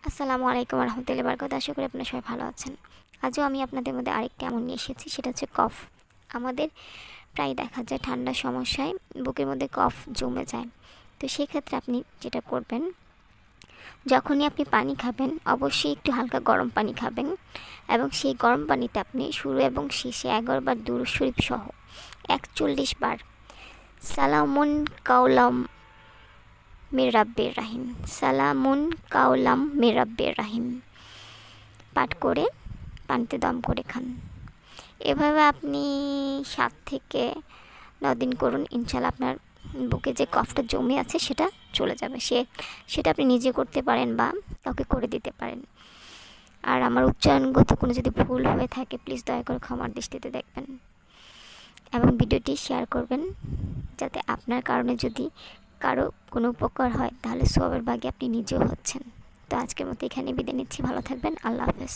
আসসালামু আলাইকুম রহমতুল্লাহি বারাকাতুহু। আশা করি আপনারা সবাই ভালো আছেন। আজও আমি আপনাদের মধ্যে আরেকটি এমন নিয়ে এসেছি, সেটা হচ্ছে কফ। আমাদের প্রায় দেখা যায় ঠান্ডার সমস্যায় বুকের মধ্যে কফ জমে যায়। তো সেক্ষেত্রে আপনি যেটা করবেন, যখনই আপনি পানি খাবেন অবশ্যই একটু হালকা গরম পানি খাবেন এবং সেই গরম পানিতে আপনি শুরু এবং শেষে 11 বার দুরূদ শরীফ সহ 41 বার সালামুন কাওলাম মির রাব্বির রাহিম, সালামুন কাওলাম মির রাব্বির রাহিম পাঠ করে পানিতে দম করে খান। এভাবে আপনি 7 থেকে 9 দিন করুন। ইনশাল্লাহ আপনার বুকে যে কফটা জমে আছে সেটা চলে যাবে। সেটা আপনি নিজে করতে পারেন বা কাউকে করে দিতে পারেন। আর আমার উচ্চারণগত কোনো যদি ভুল হয়ে থাকে প্লিজ দয়া করে ক্ষমার দৃষ্টিতে দেখবেন এবং ভিডিওটি শেয়ার করবেন, যাতে আপনার কারণে যদি কারো কোনো উপকার হয় তাহলে সবার ভাগে আপনি নিজেও হচ্ছেন। তো আজকের মতো এখানে বিদায় নিচ্ছি। ভালো থাকবেন। আল্লাহ হাফেজ।